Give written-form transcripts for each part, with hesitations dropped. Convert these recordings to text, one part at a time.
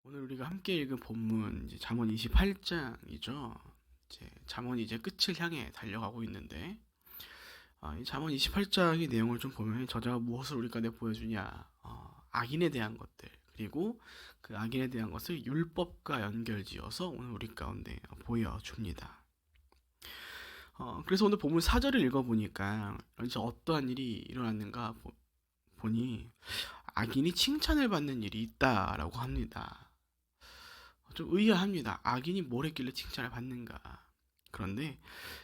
오늘 우리가 함께 읽은 본문 이제 잠언 28장이죠. 이제 잠언이 이제 끝을 향해 달려가고 있는데 이 잠언 28장의 내용을 좀 보면 저자가 무엇을 우리 가운데 보여주냐, 악인에 대한 것들, 그리고 그 악인에 대한 것을 율법과 연결지어서 오늘 우리 가운데 보여줍니다. 그래서 오늘 본문 4절을 읽어보니까 이제 어떠한 일이 일어났는가 보니 악인이 칭찬을 받는 일이 있다라고 합니다. 좀 의아합니다. 악인이 뭘 했길래 칭찬을 받는가? 그런데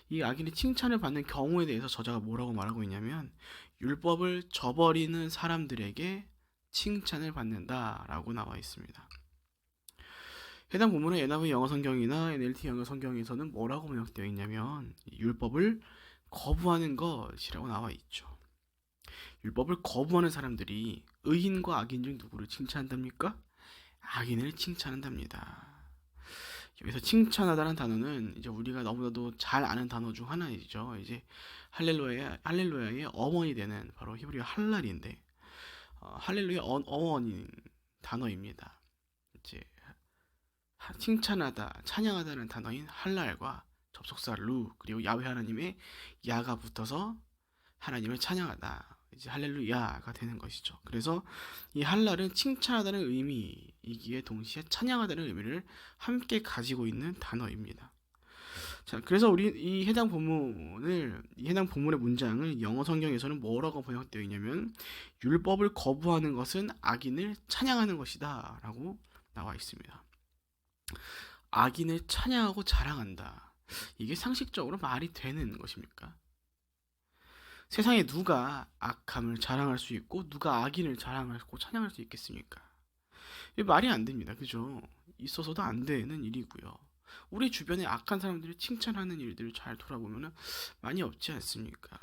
이 악인이 칭찬을 받는 경우에 대해서 저자가 뭐라고 말하고 있냐면 율법을 저버리는 사람들에게 칭찬을 받는다라고 나와 있습니다. 해당 본문의 NIV 영어 성경이나 NLT 영어 성경에서는 뭐라고 번역되어 있냐면 율법을 거부하는 것이라고 나와 있죠. 율법을 거부하는 사람들이 의인과 악인 중 누구를 칭찬한답니까? 악인을 칭찬한답니다. 여기서 칭찬하다는 단어는 이제 우리가 너무나도 잘 아는 단어 중 하나이죠. 이제 할렐루야의 어원이 되는 바로 히브리어 할랄인데 할렐루야 어원인 단어입니다. 이제 칭찬하다, 찬양하다는 단어인 할랄과 접속사 루 그리고 야훼 하나님의 야가 붙어서 하나님을 찬양하다. 이제 할렐루야가 되는 것이죠. 그래서 이 할랄은 칭찬하다는 의미이기에 동시에 찬양하다는 의미를 함께 가지고 있는 단어입니다. 자, 그래서 우리 이 해당 본문의 문장을 영어 성경에서는 뭐라고 번역되어 있냐면 율법을 거부하는 것은 악인을 찬양하는 것이다라고 나와 있습니다. 악인을 찬양하고 자랑한다. 이게 상식적으로 말이 되는 것입니까? 세상에 누가 악함을 자랑할 수 있고 누가 악인을 자랑하고 찬양할 수 있겠습니까? 이게 말이 안 됩니다. 그죠? 있어서도 안 되는 일이고요. 우리 주변에 악한 사람들이 칭찬하는 일들을 잘 돌아보면 많이 없지 않습니까?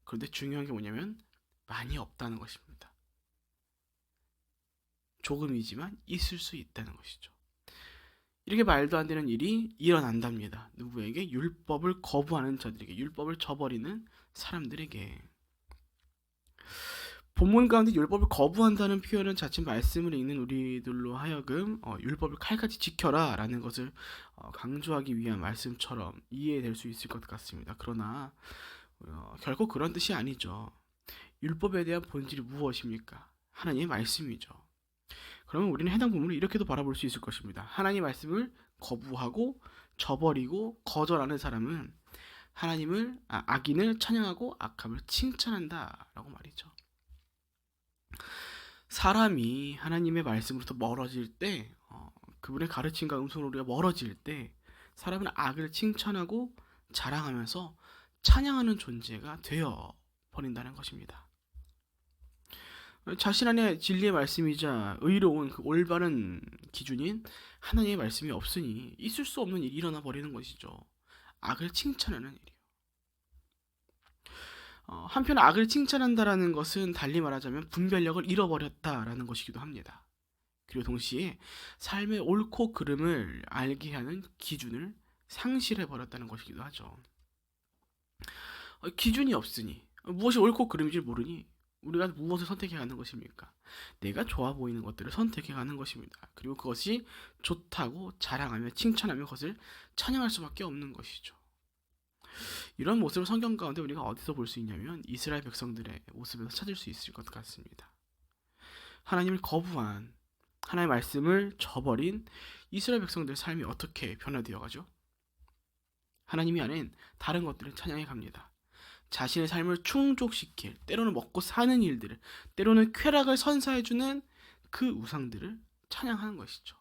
그런데 중요한 게 뭐냐면 많이 없다는 것입니다. 조금이지만 있을 수 있다는 것이죠. 이렇게 말도 안 되는 일이 일어난답니다. 누구에게? 율법을 거부하는 자들에게, 율법을 저버리는 사람들에게. 본문 가운데 율법을 거부한다는 표현은 자칫 말씀을 읽는 우리들로 하여금 율법을 칼같이 지켜라 라는 것을 강조하기 위한 말씀처럼 이해될 수 있을 것 같습니다. 그러나 결코 그런 뜻이 아니죠. 율법에 대한 본질이 무엇입니까? 하나님의 말씀이죠. 그러면 우리는 해당 부분을 이렇게도 바라볼 수 있을 것입니다. 하나님의 말씀을 거부하고 저버리고 거절하는 사람은 악인을 찬양하고 악함을 칭찬한다라고 말이죠. 사람이 하나님의 말씀으로부터 멀어질 때, 그분의 가르침과 음성으로 우리가 멀어질 때, 사람은 악을 칭찬하고 자랑하면서 찬양하는 존재가 되어 버린다는 것입니다. 자신 안에 진리의 말씀이자 의로운 그 올바른 기준인 하나님의 말씀이 없으니 있을 수 없는 일이 일어나 버리는 것이죠. 악을 칭찬하는 일이요. 한편 악을 칭찬한다라는 것은 달리 말하자면 분별력을 잃어버렸다라는 것이기도 합니다. 그리고 동시에 삶의 옳고 그름을 알게 하는 기준을 상실해 버렸다는 것이기도 하죠. 기준이 없으니 무엇이 옳고 그름인지 모르니 우리가 무엇을 선택해 가는 것입니까? 내가 좋아 보이는 것들을 선택해 가는 것입니다. 그리고 그것이 좋다고 자랑하며 칭찬하며 그것을 찬양할 수밖에 없는 것이죠. 이런 모습을 성경 가운데 우리가 어디서 볼 수 있냐면 이스라엘 백성들의 모습에서 찾을 수 있을 것 같습니다. 하나님을 거부한, 하나님의 말씀을 저버린 이스라엘 백성들의 삶이 어떻게 변화되어 가죠? 하나님이 아닌 다른 것들을 찬양해 갑니다. 자신의 삶을 충족시킬, 때로는 먹고 사는 일들을, 때로는 쾌락을 선사해주는 그 우상들을 찬양하는 것이죠.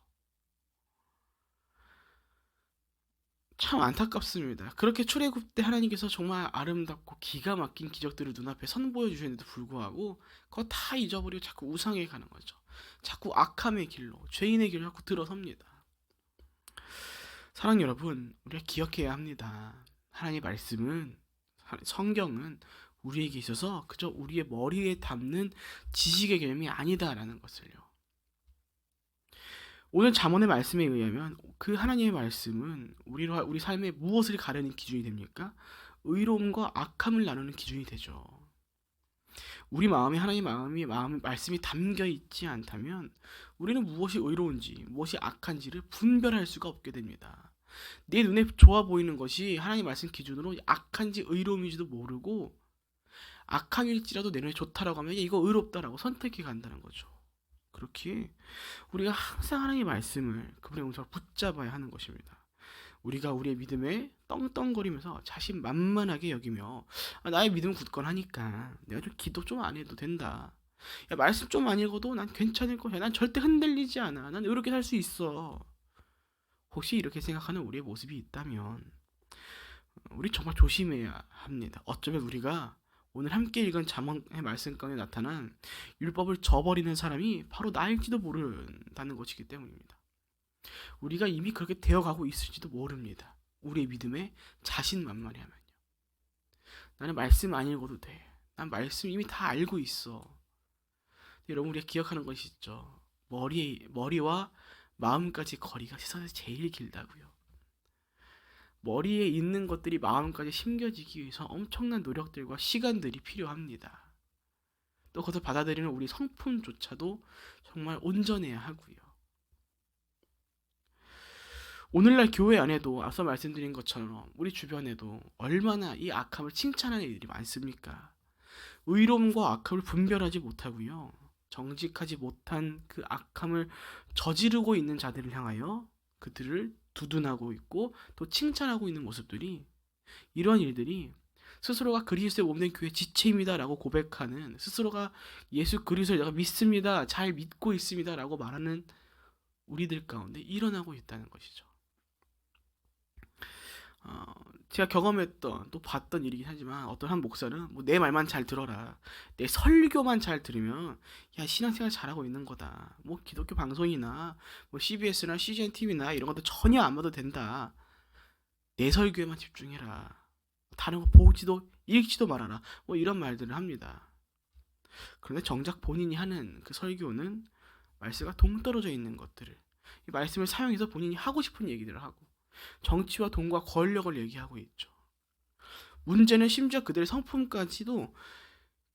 참 안타깝습니다. 그렇게 출애굽 때 하나님께서 정말 아름답고 기가 막힌 기적들을 눈앞에 선보여 주셨는데도 불구하고 그거 다 잊어버리고 자꾸 우상에 가는 거죠. 자꾸 악함의 길로, 죄인의 길로 자꾸 들어섭니다. 사랑 여러분, 우리가 기억해야 합니다. 하나님의 말씀은, 성경은 우리에게 있어서 그저 우리의 머리에 담는 지식의 개념이 아니다라는 것을요. 오늘 잠언의 말씀에 의하면 그 하나님의 말씀은 우리 삶에 무엇을 가르는 기준이 됩니까? 의로움과 악함을 나누는 기준이 되죠. 우리 마음에 하나님 마음의 말씀이 담겨 있지 않다면 우리는 무엇이 의로운지 무엇이 악한지를 분별할 수가 없게 됩니다. 내 눈에 좋아 보이는 것이 하나님 말씀 기준으로 악한지 의로움인지도 모르고 악함일지라도 내 눈에 좋다라고 하면 이거 의롭다라고 선택해 간다는 거죠. 그렇게 우리가 항상 하나님의 말씀을 그분의 음성을 붙잡아야 하는 것입니다. 우리가 우리의 믿음에 떵떵거리면서 자신만만하게 여기며 나의 믿음은 굳건하니까 내가 좀 기도 좀 안 해도 된다. 야, 말씀 좀 안 읽어도 난 괜찮을 거야. 난 절대 흔들리지 않아. 난 이렇게 살 수 있어. 혹시 이렇게 생각하는 우리의 모습이 있다면 우리 정말 조심해야 합니다. 어쩌면 우리가 오늘 함께 읽은 잠언의 말씀 가운데 나타난 율법을 저버리는 사람이 바로 나일지도 모른다는 것이기 때문입니다. 우리가 이미 그렇게 되어가고 있을지도 모릅니다. 우리의 믿음에 자신만만히 하면요. 나는 말씀 안 읽어도 돼. 난 말씀 이미 다 알고 있어. 여러분 우리가 기억하는 것이 있죠. 머리와 마음까지 거리가 세상에서 제일 길다고요. 머리에 있는 것들이 마음까지 심겨지기 위해서 엄청난 노력들과 시간들이 필요합니다. 또 그것을 받아들이는 우리 성품조차도 정말 온전해야 하고요. 오늘날 교회 안에도 앞서 말씀드린 것처럼 우리 주변에도 얼마나 이 악함을 칭찬하는 일들이 많습니까? 의로움과 악함을 분별하지 못하고요. 정직하지 못한 그 악함을 저지르고 있는 자들을 향하여 그들을 두둔하고 있고 또 칭찬하고 있는 모습들이, 이런 일들이 스스로가 그리스도의 몸된 교회 지체입니다라고 고백하는, 스스로가 예수 그리스도를 내가 믿습니다, 잘 믿고 있습니다라고 말하는 우리들 가운데 일어나고 있다는 것이죠. 제가 경험했던 또 봤던 일이긴 하지만 어떤 한 목사는 뭐 내 말만 잘 들어라, 내 설교만 잘 들으면 야 신앙생활 잘하고 있는 거다, 뭐 기독교 방송이나 뭐 CBS나 CGN TV나 이런 것도 전혀 안 봐도 된다, 내 설교에만 집중해라, 다른 거 보지도 읽지도 말아라, 뭐 이런 말들을 합니다. 그런데 정작 본인이 하는 그 설교는 말씀과 동떨어져 있는 것들을, 이 말씀을 사용해서 본인이 하고 싶은 얘기들을 하고 정치와 돈과 권력을 얘기하고 있죠. 문제는 심지어 그들의 성품까지도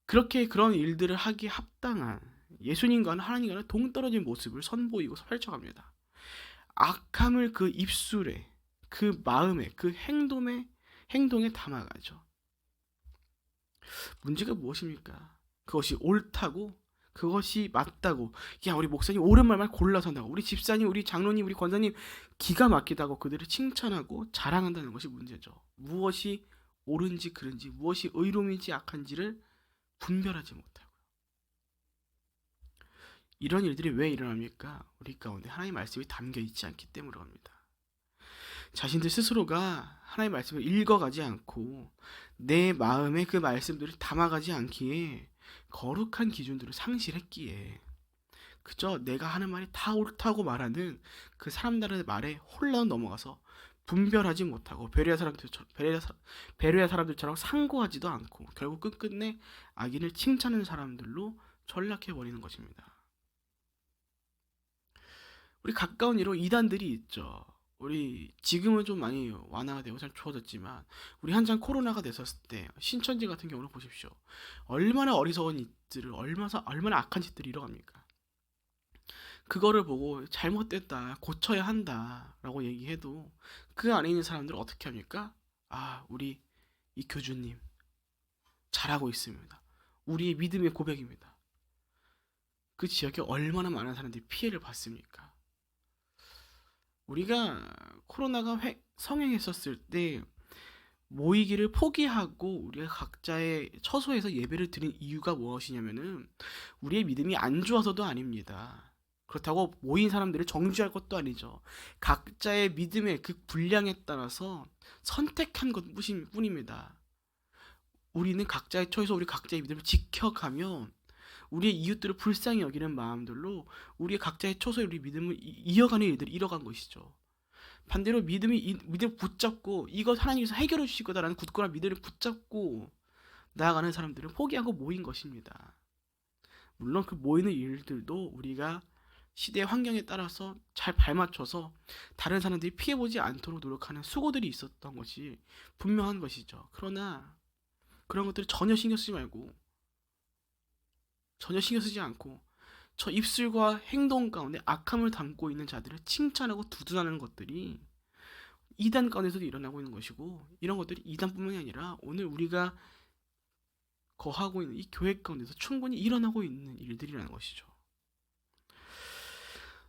그렇게 그런 일들을 하기에 합당한 예수님과는 하나님과는 동떨어진 모습을 선보이고 펼쳐갑니다. 악함을 그 입술에, 그 마음에, 그 행동에 담아가죠. 문제가 무엇입니까? 그것이 옳다고, 그것이 맞다고, 야 우리 목사님 옳은 말만 골라서 한다고, 우리 집사님, 우리 장로님, 우리 권사님 기가 막히다고 그들을 칭찬하고 자랑한다는 것이 문제죠. 무엇이 옳은지 그른지, 무엇이 의로움인지 악한지를 분별하지 못하고, 이런 일들이 왜 일어납니까? 우리 가운데 하나님의 말씀이 담겨 있지 않기 때문으로 합니다. 자신들 스스로가 하나님의 말씀을 읽어가지 않고 내 마음에 그 말씀들을 담아가지 않기에, 거룩한 기준들을 상실했기에 그저 내가 하는 말이 다 옳다고 말하는 그 사람들의 말에 홀라 넘어가서 분별하지 못하고 배려의 사람들처럼 상고하지도 않고 결국 끝끝내 악인을 칭찬하는 사람들로 전락해버리는 것입니다. 우리 가까운 이로 이단들이 있죠. 우리 지금은 좀 많이 완화가 되고 잘 좋아졌지만 우리 한창 코로나가 됐었을 때 신천지 같은 경우를 보십시오. 얼마나 어리석은 짓들을, 얼마나 악한 짓들이 일어납니까? 그거를 보고 잘못됐다, 고쳐야 한다 라고 얘기해도 그 안에 있는 사람들은 어떻게 합니까? 아, 우리 이 교주님 잘하고 있습니다, 우리의 믿음의 고백입니다. 그 지역에 얼마나 많은 사람들이 피해를 봤습니까? 우리가 코로나가 성행했었을 때 모이기를 포기하고 우리가 각자의 처소에서 예배를 드린 이유가 무엇이냐면은 우리의 믿음이 안 좋아서도 아닙니다. 그렇다고 모인 사람들을 정죄할 것도 아니죠. 각자의 믿음의 그 분량에 따라서 선택한 것 뿐입니다. 우리는 각자의 처에서 우리 각자의 믿음을 지켜가며 우리의 이웃들을 불쌍히 여기는 마음들로 우리의 각자의 처소에 우리 믿음을 이어가는 일들을 이뤄간 것이죠. 반대로 믿음을 붙잡고 이것 하나님께서 해결해 주실 거다라는 굳건한 믿음을 붙잡고 나아가는 사람들은 포기하고 모인 것입니다. 물론 그 모이는 일들도 우리가 시대의 환경에 따라서 잘 발맞춰서 다른 사람들이 피해보지 않도록 노력하는 수고들이 있었던 것이 분명한 것이죠. 그러나 그런 것들을 전혀 신경 쓰지 말고 전혀 신경 쓰지 않고 저 입술과 행동 가운데 악함을 담고 있는 자들을 칭찬하고 두둔하는 것들이 이단 가운데서도 일어나고 있는 것이고, 이런 것들이 이단뿐만이 아니라 오늘 우리가 거하고 있는 이 교회 가운데서 충분히 일어나고 있는 일들이라는 것이죠.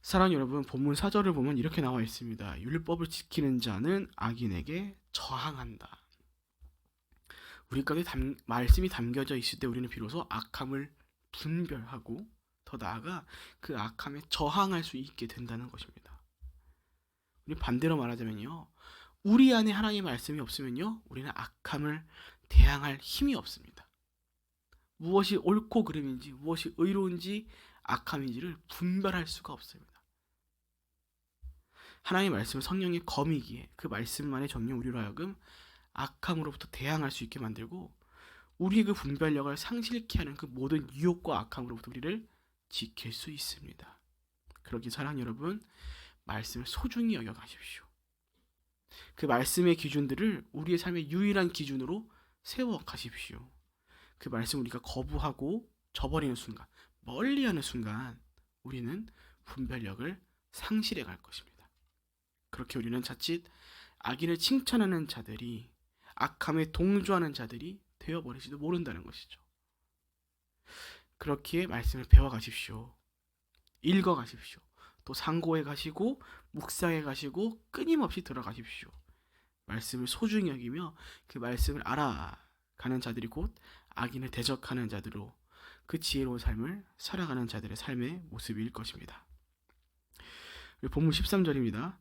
사랑하는 여러분, 본문 4절을 보면 이렇게 나와 있습니다. 율법을 지키는 자는 악인에게 저항한다. 우리 가운데 말씀이 담겨져 있을 때 우리는 비로소 악함을 분별하고 더 나아가 그 악함에 저항할 수 있게 된다는 것입니다. 우리 반대로 말하자면요, 우리 안에 하나님의 말씀이 없으면요, 우리는 악함을 대항할 힘이 없습니다. 무엇이 옳고 그름인지, 무엇이 의로운지, 악함인지를 분별할 수가 없습니다. 하나님의 말씀은 성령의 검이기에 그 말씀만의 정령 우리로 하여금 악함으로부터 대항할 수 있게 만들고, 우리의 그 분별력을 상실케 하는 그 모든 유혹과 악함으로부터 우리를 지킬 수 있습니다. 그러기 사랑하는 여러분, 말씀을 소중히 여겨가십시오. 그 말씀의 기준들을 우리의 삶의 유일한 기준으로 세워가십시오. 그 말씀 우리가 거부하고 저버리는 순간, 멀리하는 순간 우리는 분별력을 상실해 갈 것입니다. 그렇게 우리는 자칫 악인을 칭찬하는 자들이, 악함에 동조하는 자들이 되어버릴지도 모른다는 것이죠. 그렇기에 말씀을 배워가십시오. 읽어가십시오. 또 상고해 가시고 묵상해 가시고 끊임없이 들어가십시오. 말씀을 소중히 여기며 그 말씀을 알아가는 자들이 곧 악인을 대적하는 자들로 그 지혜로운 삶을 살아가는 자들의 삶의 모습일 것입니다. 본문 13절입니다.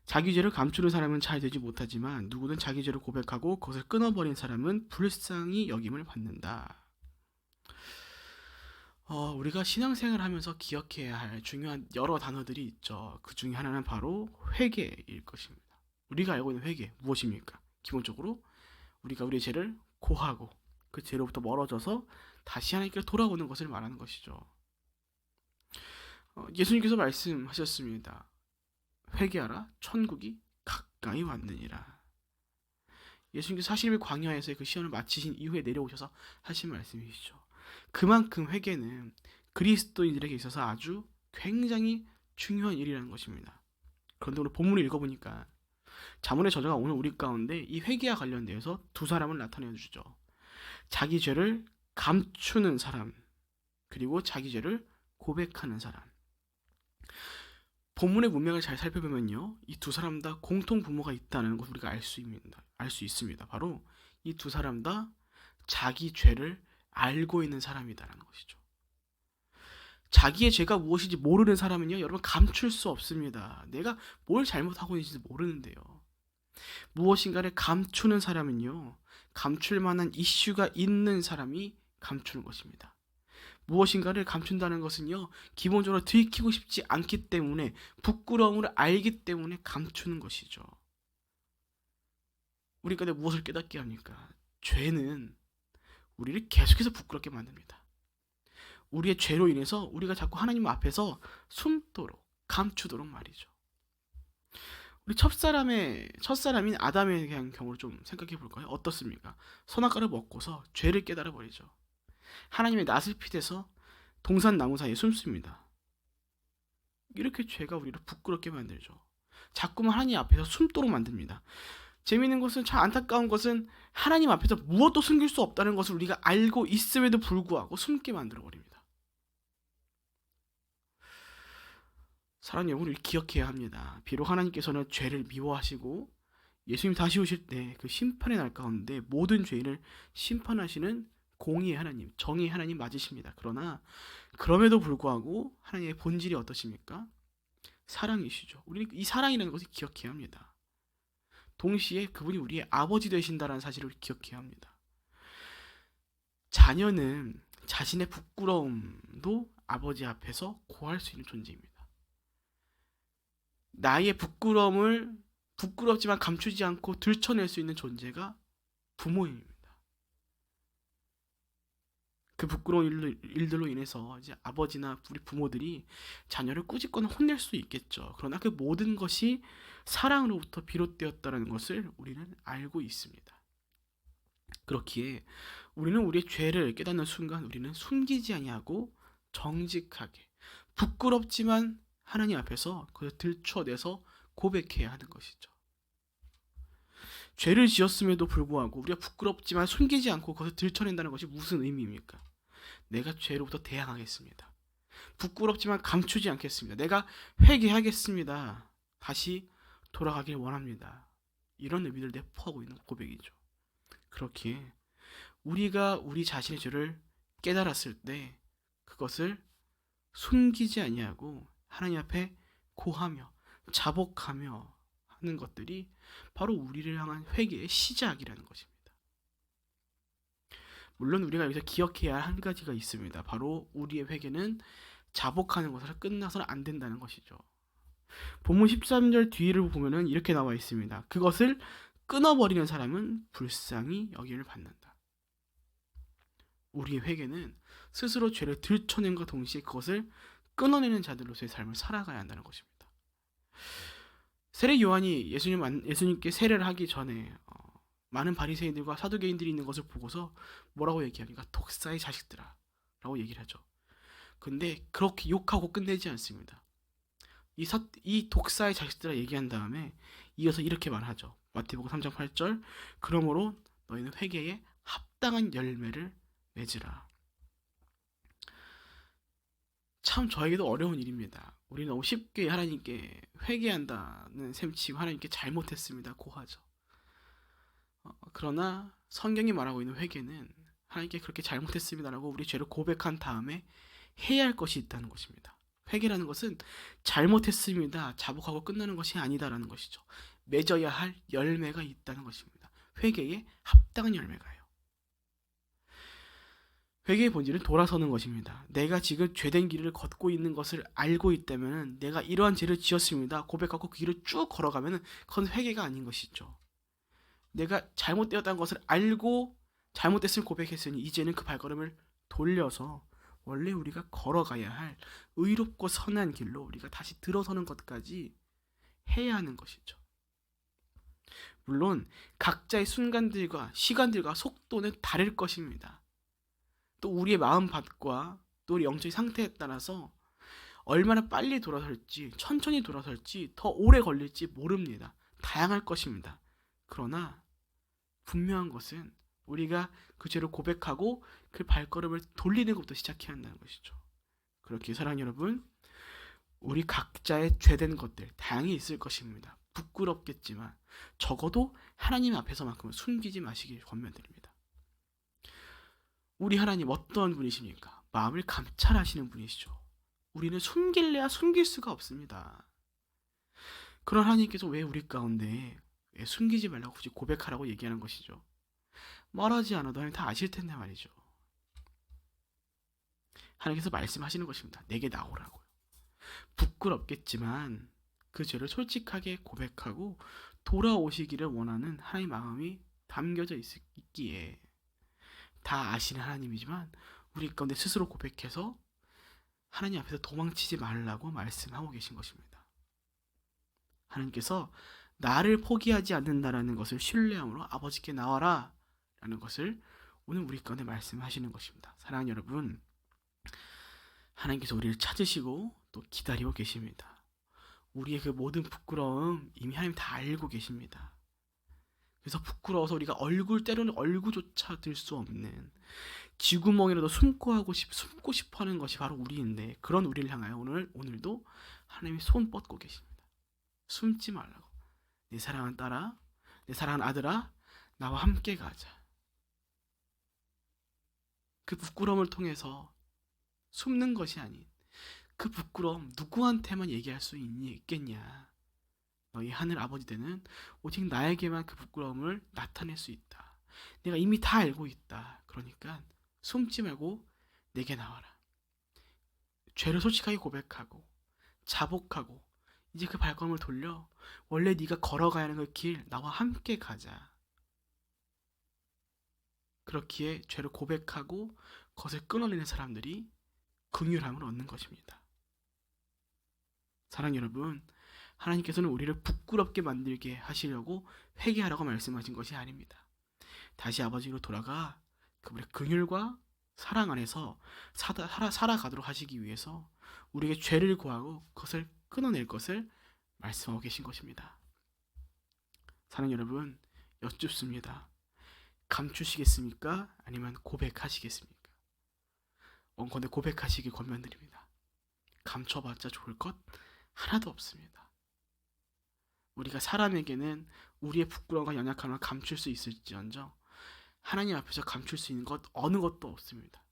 자기 죄를 감추는 사람은 잘 되지 못하지만 누구든 자기 죄를 고백하고 그것을 끊어버린 사람은 불쌍히 여김을 받는다. 우리가 신앙생활을 하면서 기억해야 할 중요한 여러 단어들이 있죠. 그 중에 하나는 바로 회개일 것입니다. 우리가 알고 있는 회개 무엇입니까? 기본적으로 우리가 우리의 죄를 고하고 그 죄로부터 멀어져서 다시 하나님께 돌아오는 것을 말하는 것이죠. 예수님께서 말씀하셨습니다. 회개하라, 천국이 가까이 왔느니라. 예수님께서 40일 광야에서의 그 시험을 마치신 이후에 내려오셔서 하신 말씀이시죠. 그만큼 회개는 그리스도인들에게 있어서 아주 굉장히 중요한 일이라는 것입니다. 그런데 오늘 본문을 읽어보니까 자문의 저자가 오늘 우리 가운데 이 회개와 관련되어서 두 사람을 나타내 주죠. 자기 죄를 감추는 사람, 그리고 자기 죄를 고백하는 사람. 본문의 문맥을 잘 살펴보면요, 이 두 사람 다 공통 분모가 있다는 것을 우리가 알 수 있습니다. 바로 이 두 사람 다 자기 죄를 알고 있는 사람이다라는 것이죠. 자기의 죄가 무엇인지 모르는 사람은요, 여러분 감출 수 없습니다. 내가 뭘 잘못하고 있는지 모르는데요. 무엇인가를 감추는 사람은요, 감출 만한 이슈가 있는 사람이 감추는 것입니다. 무엇인가를 감춘다는 것은요, 기본적으로 들키고 싶지 않기 때문에, 부끄러움을 알기 때문에 감추는 것이죠. 우리가 무엇을 깨닫게 합니까? 죄는 우리를 계속해서 부끄럽게 만듭니다. 우리의 죄로 인해서 우리가 자꾸 하나님 앞에서 숨도록, 감추도록 말이죠. 우리 첫사람인 아담에 대한 경우를 좀 생각해 볼까요? 어떻습니까? 선악과를 먹고서 죄를 깨달아 버리죠. 하나님의 낯을 피해서 동산 나무 사이에 숨습니다. 이렇게 죄가 우리를 부끄럽게 만들죠. 자꾸만 하나님 앞에서 숨도록 만듭니다. 재미있는 것은, 참 안타까운 것은 하나님 앞에서 무엇도 숨길 수 없다는 것을 우리가 알고 있음에도 불구하고 숨게 만들어버립니다. 사랑하는 여러분, 우리 기억해야 합니다. 비록 하나님께서는 죄를 미워하시고 예수님 다시 오실 때 그 심판의 날 가운데 모든 죄인을 심판하시는 공의의 하나님, 정의의 하나님 맞으십니다. 그러나 그럼에도 불구하고 하나님의 본질이 어떠십니까? 사랑이시죠. 우리는 이 사랑이라는 것을 기억해야 합니다. 동시에 그분이 우리의 아버지 되신다는 사실을 기억해야 합니다. 자녀는 자신의 부끄러움도 아버지 앞에서 고할 수 있는 존재입니다. 나의 부끄러움을 부끄럽지만 감추지 않고 들춰낼 수 있는 존재가 부모입니다. 그 부끄러운 일들로 인해서 이제 아버지나 우리 부모들이 자녀를 꾸짖거나 혼낼 수 있겠죠. 그러나 그 모든 것이 사랑으로부터 비롯되었다는 것을 우리는 알고 있습니다. 그렇기에 우리는 우리의 죄를 깨닫는 순간 우리는 숨기지 아니하고 정직하게 부끄럽지만 하나님 앞에서 그걸 들춰내서 고백해야 하는 것이죠. 죄를 지었음에도 불구하고 우리가 부끄럽지만 숨기지 않고 그것을 들춰낸다는 것이 무슨 의미입니까? 내가 죄로부터 대항하겠습니다. 부끄럽지만 감추지 않겠습니다. 내가 회개하겠습니다. 다시 돌아가길 원합니다. 이런 의미를 내포하고 있는 고백이죠. 그렇기에 우리가 우리 자신의 죄를 깨달았을 때 그것을 숨기지 아니하고 하나님 앞에 고하며 자복하며 하는 것들이 바로 우리를 향한 회개의 시작이라는 것입니다. 물론 우리가 여기서 기억해야 할 한 가지가 있습니다. 바로 우리의 회개는 자복하는 것으로 끝나서는 안 된다는 것이죠. 본문 13절 뒤를 보면은 이렇게 나와 있습니다. 그것을 끊어버리는 사람은 불쌍히 여김을 받는다. 우리의 회개는 스스로 죄를 들춰낸과 동시에 그것을 끊어내는 자들로서의 삶을 살아가야 한다는 것입니다. 세례 요한이 예수님께 세례를 하기 전에 많은 바리새인들과 사두개인들이 있는 것을 보고서 뭐라고 얘기하니까 독사의 자식들아 라고 얘기를 하죠. 근데 그렇게 욕하고 끝내지 않습니다. 이 독사의 자식들아 얘기한 다음에 이어서 이렇게 말하죠. 마태복음 3장 8절 그러므로 너희는 회개에 합당한 열매를 맺으라. 참 저에게도 어려운 일입니다. 우리는 너무 쉽게 하나님께 회개한다는 셈치고 하나님께 잘못했습니다 고하죠. 그러나 성경이 말하고 있는 회개는 하나님께 그렇게 잘못했습니다라고 우리 죄를 고백한 다음에 해야 할 것이 있다는 것입니다. 회개라는 것은 잘못했습니다 자복하고 끝나는 것이 아니다라는 것이죠. 맺어야 할 열매가 있다는 것입니다. 회개에 합당한 열매가요. 회개의 본질은 돌아서는 것입니다. 내가 지금 죄된 길을 걷고 있는 것을 알고 있다면 내가 이러한 죄를 지었습니다 고백하고 그 길을 쭉 걸어가면 그건 회개가 아닌 것이죠. 내가 잘못되었다는 것을 알고 잘못됐음을 고백했으니 이제는 그 발걸음을 돌려서 원래 우리가 걸어가야 할 의롭고 선한 길로 우리가 다시 들어서는 것까지 해야 하는 것이죠. 물론 각자의 순간들과 시간들과 속도는 다를 것입니다. 또 우리의 마음밭과 또 우리 영적인 상태에 따라서 얼마나 빨리 돌아설지 천천히 돌아설지 더 오래 걸릴지 모릅니다. 다양할 것입니다. 그러나 분명한 것은 우리가 그 죄를 고백하고 그 발걸음을 돌리는 것부터 시작해야 한다는 것이죠. 그렇게 사랑하는 여러분, 우리 각자의 죄된 것들 다양히 있을 것입니다. 부끄럽겠지만 적어도 하나님 앞에서만큼은 숨기지 마시길 권면드립니다. 우리 하나님 어떤 분이십니까? 마음을 감찰하시는 분이시죠. 우리는 숨길래야 숨길 수가 없습니다. 그런 하나님께서 왜 우리 가운데 숨기지 말라고 굳이 고백하라고 얘기하는 것이죠. 말하지 않아도 하나님 다 아실 텐데 말이죠. 하나님께서 말씀하시는 것입니다. 내게 나오라고요. 부끄럽겠지만 그 죄를 솔직하게 고백하고 돌아오시기를 원하는 하나님의 마음이 담겨져 있기에 다 아시는 하나님이지만 우리 가운데 스스로 고백해서 하나님 앞에서 도망치지 말라고 말씀하고 계신 것입니다. 하나님께서 나를 포기하지 않는다라는 것을 신뢰함으로 아버지께 나와라 라는 것을 오늘 우리 가운데 말씀하시는 것입니다. 사랑하는 여러분, 하나님께서 우리를 찾으시고 또 기다리고 계십니다. 우리의 그 모든 부끄러움 이미 하나님 다 알고 계십니다. 그래서 부끄러워서 우리가 때로는 얼굴조차 들 수 없는 쥐구멍이라도 숨고 싶어 하는 것이 바로 우리인데 그런 우리를 향하여 오늘도 하나님이 손 뻗고 계십니다. 숨지 말라고. 내 사랑하는 딸아, 내 사랑하는 아들아, 나와 함께 가자. 그 부끄러움을 통해서 숨는 것이 아닌 그 부끄러움 누구한테만 얘기할 수 있겠냐. 너희 하늘 아버지 되는 오직 나에게만 그 부끄러움을 나타낼 수 있다. 내가 이미 다 알고 있다. 그러니까 숨지 말고 내게 나와라. 죄를 솔직하게 고백하고 자복하고 이제 그 발걸음을 돌려 원래 네가 걸어가야 하는 그 길 나와 함께 가자. 그렇기에 죄를 고백하고 그것을 끊어내는 사람들이 긍휼함을 얻는 것입니다. 사랑 여러분, 하나님께서는 우리를 부끄럽게 만들게 하시려고 회개하라고 말씀하신 것이 아닙니다. 다시 아버지로 돌아가 그분의 긍휼과 사랑 안에서 살아가도록 하시기 위해서 우리에게 죄를 고하고 그것을 끊어낼 것을 말씀하고 계신 것입니다. 사랑하는 여러분, 여쭙습니다. 감추시겠습니까? 아니면 고백하시겠습니까? 원컨대 고백하시기 권면드립니다. 감춰봤자 좋을 것 하나도 없습니다. 우리가 사람에게는 우리의 부끄러움과 연약함을 감출 수 있을지언정 하나님 앞에서 감출 수 있는 것 어느 것도 없습니다.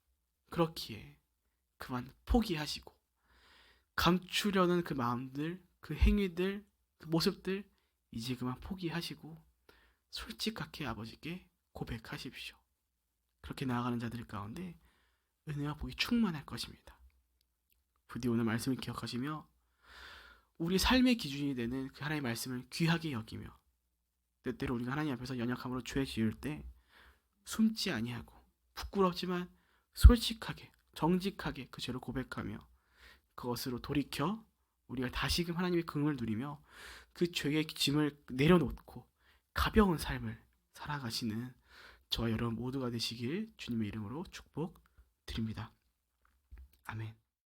그렇기에 그만 포기하시고 감추려는 그 마음들, 그 행위들, 그 모습들 이제 그만 포기하시고 솔직하게 아버지께 고백하십시오. 그렇게 나아가는 자들 가운데 은혜와 복이 충만할 것입니다. 부디 오늘 말씀을 기억하시며 우리 삶의 기준이 되는 그 하나님의 말씀을 귀하게 여기며 때때로 우리가 하나님 앞에서 연약함으로 죄 지을 때 숨지 아니하고 부끄럽지만 솔직하게 정직하게 그 죄를 고백하며 그것으로 돌이켜 우리가 다시금 하나님의 긍휼을 누리며 그 죄의 짐을 내려놓고 가벼운 삶을 살아가시는 저와 여러분 모두가 되시길 주님의 이름으로 축복드립니다. 아멘.